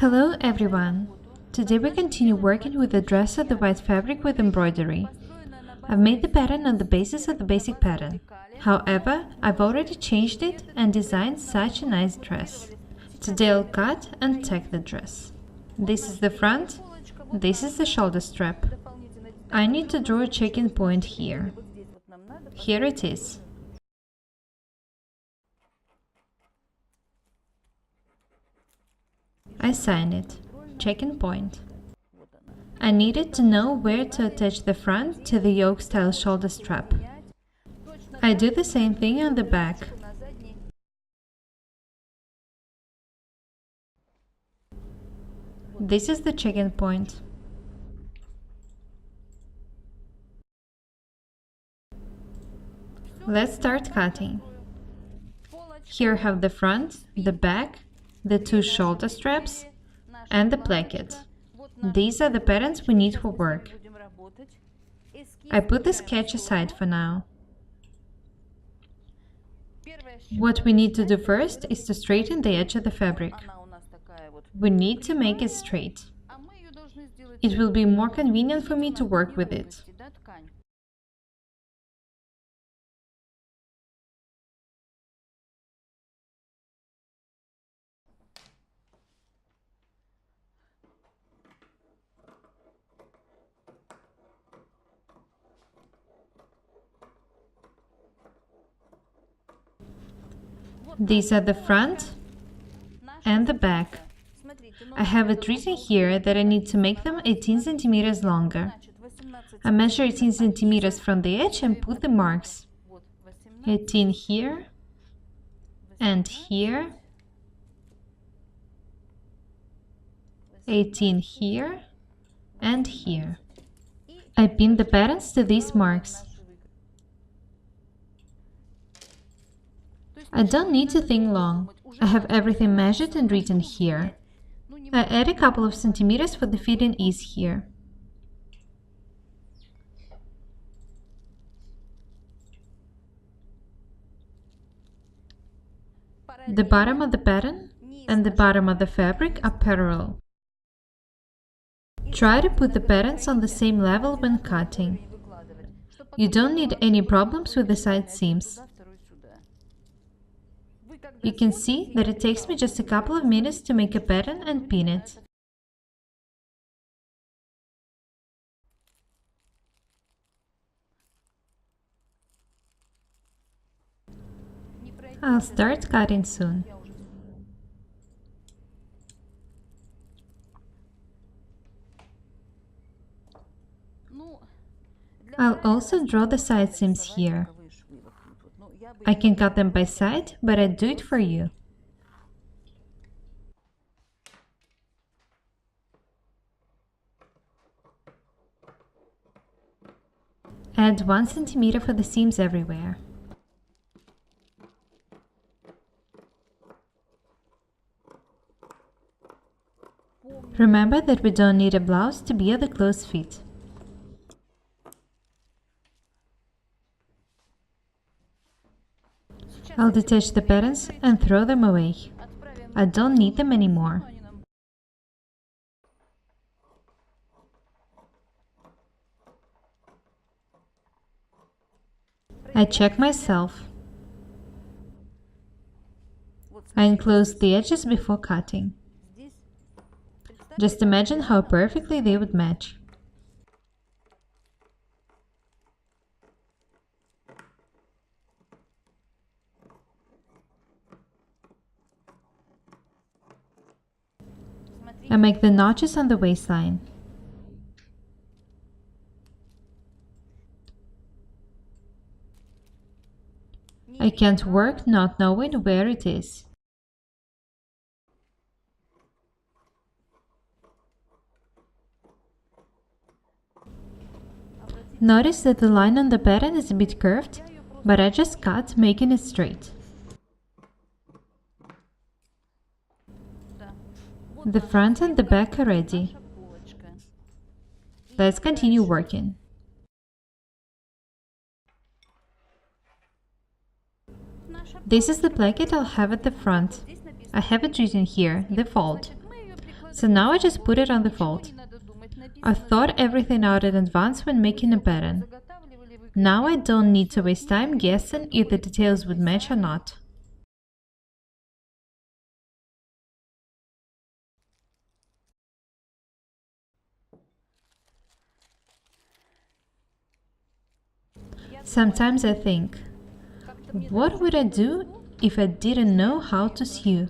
Hello everyone! Today we continue working with the dress of the white fabric with embroidery. I've made the pattern on the basis of the basic pattern. However, I've already changed it and designed such a nice dress. Today I'll cut and tack the dress. This is the front, this is the shoulder strap. I need to draw a checking point here. Here it is. I sign it. Checking point. I needed to know where to attach the front to the yoke-style shoulder strap. I do the same thing on the back. This is the checking point. Let's start cutting. Here I have the front, the back, the two shoulder straps, and the placket. These are the patterns we need for work. I put the sketch aside for now. What we need to do first is to straighten the edge of the fabric. We need to make it straight. It will be more convenient for me to work with it. These are the front and the back. I have it written here that I need to make them 18 centimeters longer. I measure 18 centimeters from the edge and put the marks. 18 here and here. 18 here and here. I pin the patterns to these marks. I don't need to think long. I have everything measured and written here. I add a couple of centimeters for the fitting ease here. The bottom of the pattern and the bottom of the fabric are parallel. Try to put the patterns on the same level when cutting. You don't need any problems with the side seams. You can see that it takes me just a couple of minutes to make a pattern and pin it. I'll start cutting soon. I'll also draw the side seams here. I can cut them by side, but I do it for you. Add 1 centimeter for the seams everywhere. Remember that we don't need a blouse to be at the close fit. I'll detach the patterns and throw them away. I don't need them anymore. I check myself. I enclose the edges before cutting. Just imagine how perfectly they would match. I make the notches on the waistline. I can't work not knowing where it is. Notice that the line on the pattern is a bit curved, but I just cut, making it straight. The front and the back are ready. Let's continue working. This is the placket I'll have at the front. I have it written here, the fold. So now I just put it on the fold. I thought everything out in advance when making a pattern. Now I don't need to waste time guessing if the details would match or not. Sometimes I think, what would I do if I didn't know how to sew?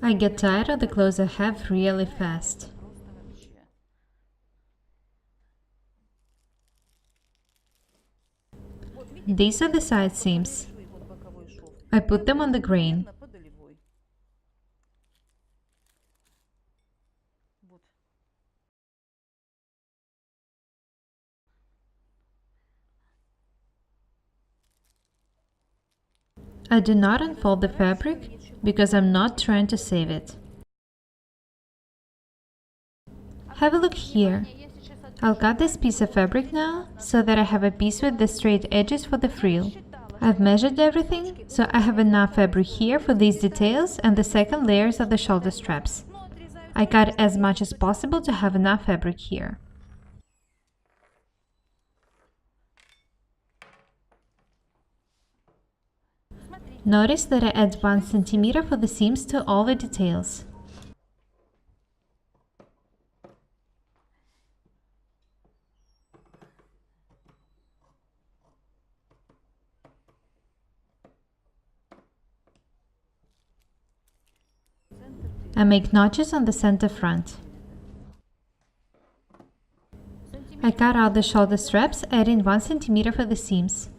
I get tired of the clothes I have really fast. These are the side seams. I put them on the grain. I do not unfold the fabric because I'm not trying to save it. Have a look here. I'll cut this piece of fabric now so that I have a piece with the straight edges for the frill. I've measured everything, so I have enough fabric here for these details and the second layers of the shoulder straps. I cut as much as possible to have enough fabric here. Notice that I add 1 centimeter for the seams to all the details. I make notches on the center front. I cut out the shoulder straps, adding 1 centimeter for the seams.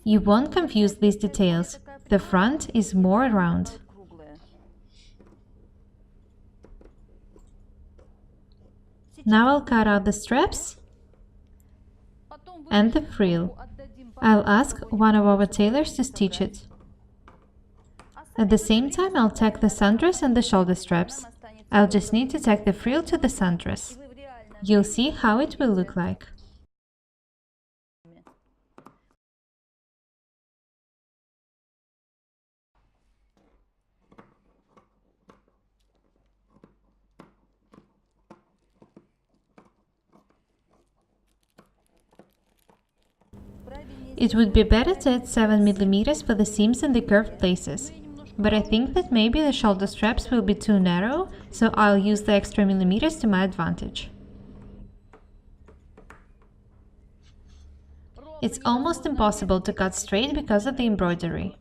You won't confuse these details. The front is more round. Now I'll cut out the straps and the frill. I'll ask one of our tailors to stitch it. At the same time, I'll tack the sundress and the shoulder straps. I'll just need to tack the frill to the sundress. You'll see how it will look like. It would be better to add 7 mm for the seams and the curved places, but I think that maybe the shoulder straps will be too narrow, so I'll use the extra millimeters to my advantage. It's almost impossible to cut straight because of the embroidery.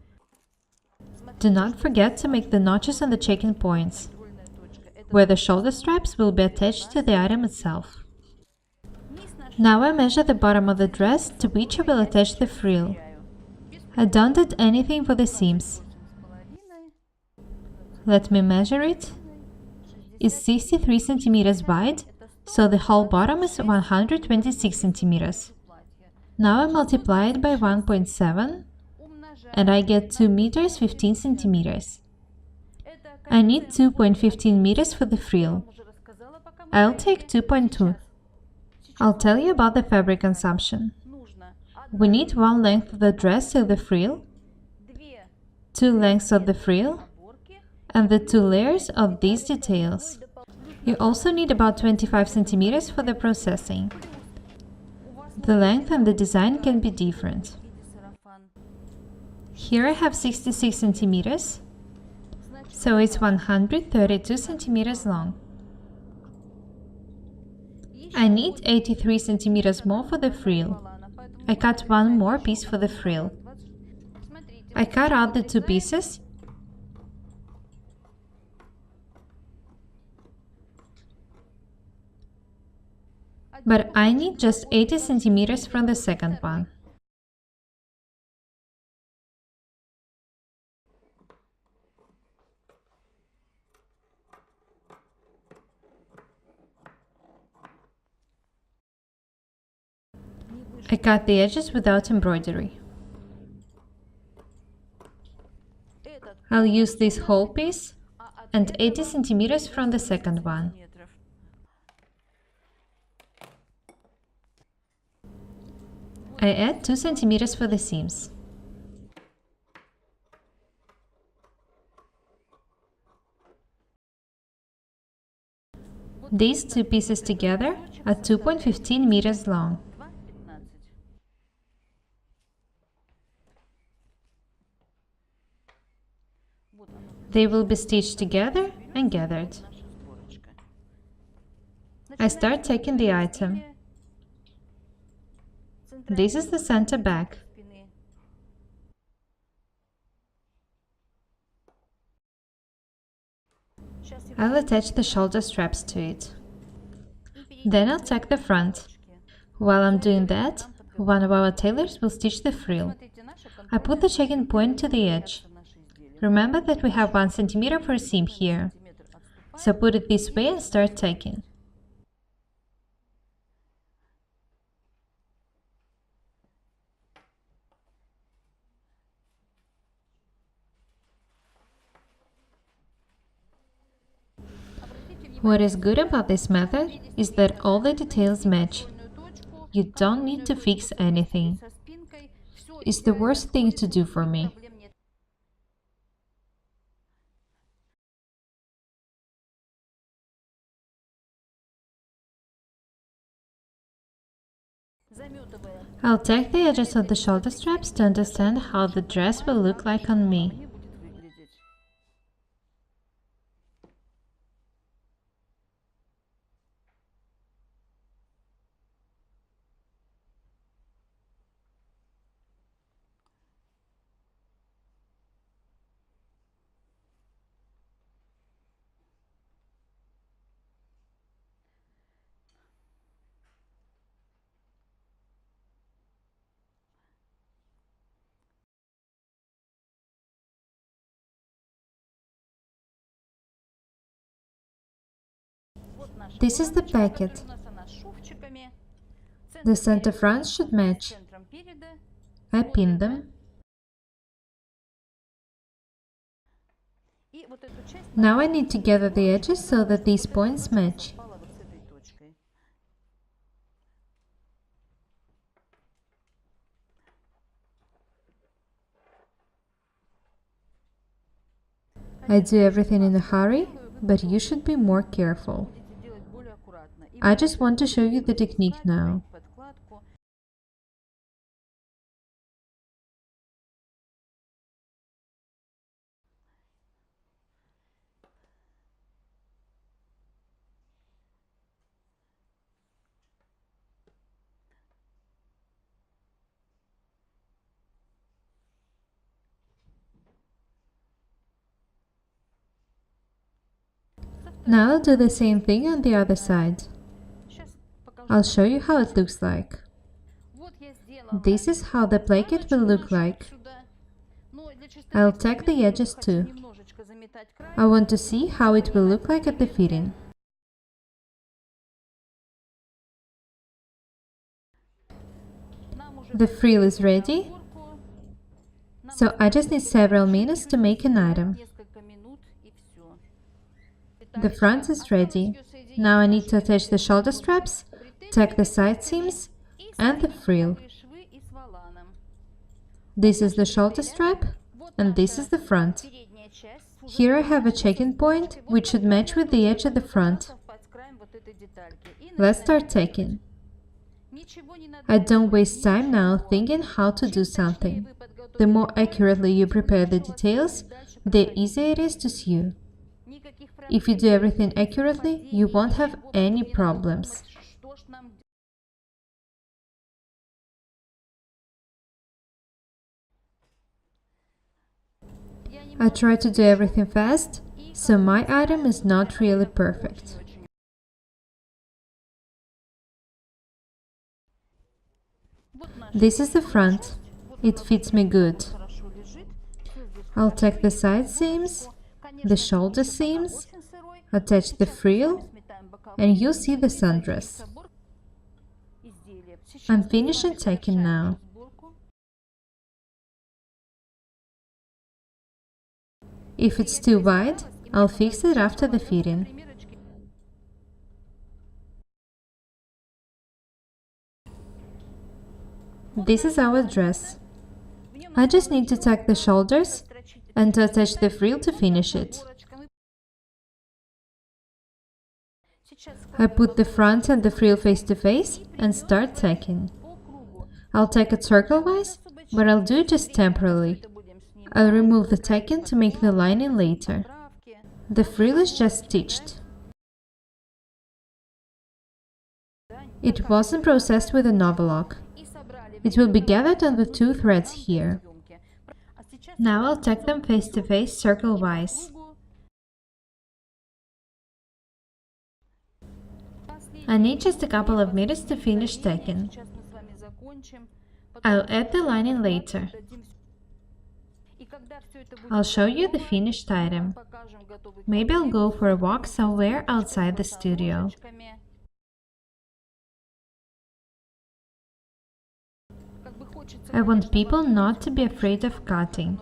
Do not forget to make the notches on the checking points, where the shoulder straps will be attached to the item itself. Now I measure the bottom of the dress to which I will attach the frill. I don't add anything for the seams. Let me measure it. It's 63 centimeters wide, so the whole bottom is 126 centimeters. Now I multiply it by 1.7 and I get 2 meters 15 centimeters. I need 2.15 meters for the frill. I'll take 2.2. I'll tell you about the fabric consumption. We need 1 length of the dress to the frill, 2 lengths of the frill, and the 2 layers of these details. You also need about 25 centimeters for the processing. The length and the design can be different. Here I have 66 centimeters, so it's 132 centimeters long. I need 83 centimeters more for the frill. I cut 1 more piece for the frill. I cut out the 2 pieces but I need just 80 centimeters from the second one. I cut the edges without embroidery. I'll use this whole piece and 80 centimeters from the second one. I add 2 centimeters for the seams. These two pieces together are 2.15 meters long. They will be stitched together and gathered. I start taking the item. This is the center back. I'll attach the shoulder straps to it. Then I'll tack the front. While I'm doing that, one of our tailors will stitch the frill. I put the checking point to the edge. Remember that we have 1 centimeter for a seam here. So put it this way and start tacking. What is good about this method is that all the details match. You don't need to fix anything. It's the worst thing to do for me. I'll tack the edges of the shoulder straps to understand how the dress will look like on me. This is the packet. The center fronts should match. I pin them. Now I need to gather the edges so that these points match. I do everything in a hurry, but you should be more careful. I just want to show you the technique now. Now I'll do the same thing on the other side. I'll show you how it looks like. This is how the placket will look like. I'll tack the edges too. I want to see how it will look like at the fitting. The frill is ready, so I just need several minutes to make an item. The front is ready. Now I need to attach the shoulder straps, tack the side seams, and the frill. This is the shoulder strap, and this is the front. Here I have a checking point, which should match with the edge at the front. Let's start tacking. I don't waste time now thinking how to do something. The more accurately you prepare the details, the easier it is to sew. If you do everything accurately, you won't have any problems. I try to do everything fast, so my item is not really perfect. This is the front. It fits me good. I'll tack the side seams, the shoulder seams, attach the frill, and you see the sundress. I'm finishing tacking now. If it's too wide, I'll fix it after the fitting. This is our dress. I just need to tack the shoulders and to attach the frill to finish it. I put the front and the frill face to face and start tacking. I'll tack it circle-wise, but I'll do it just temporarily. I'll remove the tacking to make the lining later. The frill is just stitched. It wasn't processed with an overlock. It will be gathered on the two threads here. Now I'll tack them face to face circle-wise. I need just a couple of minutes to finish tacking. I'll add the lining later. I'll show you the finished item. Maybe I'll go for a walk somewhere outside the studio. I want people not to be afraid of cutting.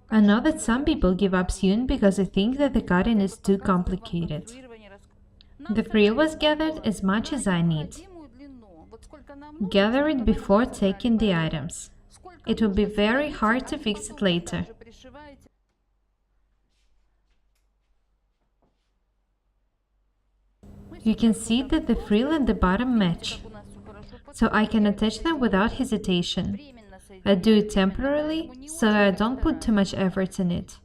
I know that some people give up soon because they think that the cutting is too complicated. The frill was gathered as much as I need. Gather it before taking the items. It will be very hard to fix it later. You can see that the frill and the bottom match, so I can attach them without hesitation. I do it temporarily, so I don't put too much effort in it.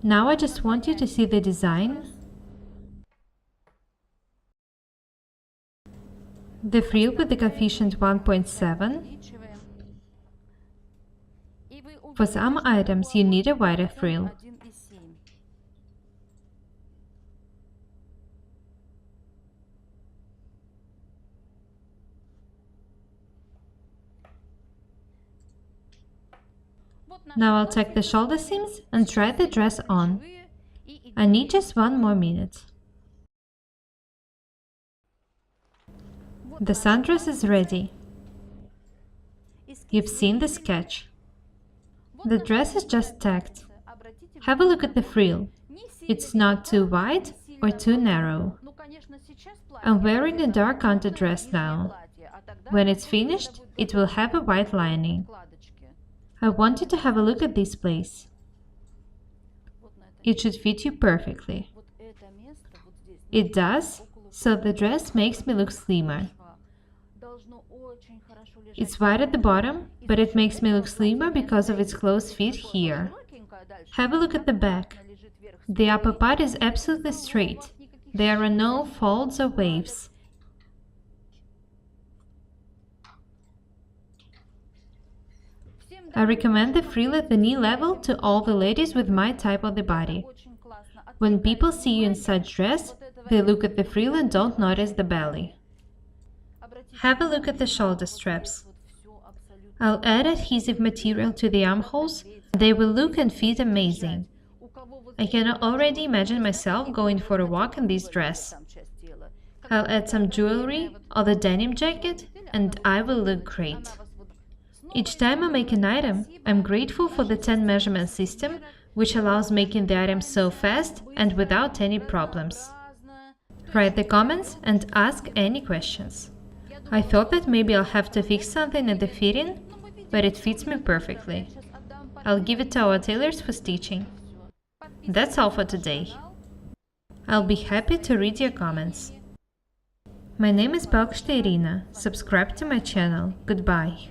Now I just want you to see the design. The frill with the coefficient 1.7. For some items you need a wider frill. Now I'll tack the shoulder seams and try the dress on. I need just 1 more minute. The sundress is ready. You've seen the sketch. The dress is just tacked. Have a look at the frill. It's not too wide or too narrow. I'm wearing a dark under dress now. When it's finished, it will have a white lining. I want you to have a look at this place. It should fit you perfectly. It does, so the dress makes me look slimmer. It's wide at the bottom, but it makes me look slimmer because of its close fit here. Have a look at the back. The upper part is absolutely straight. There are no folds or waves. I recommend the frill at the knee level to all the ladies with my type of the body. When people see you in such dress, they look at the frill and don't notice the belly. Have a look at the shoulder straps. I'll add adhesive material to the armholes. They will look and fit amazing. I can already imagine myself going for a walk in this dress. I'll add some jewelry or the denim jacket, and I will look great. Each time I make an item, I'm grateful for the 10 measurement system, which allows making the item so fast and without any problems. Write the comments and ask any questions. I thought that maybe I'll have to fix something at the fitting, but it fits me perfectly. I'll give it to our tailors for stitching. That's all for today. I'll be happy to read your comments. My name is Irina. Subscribe to my channel. Goodbye.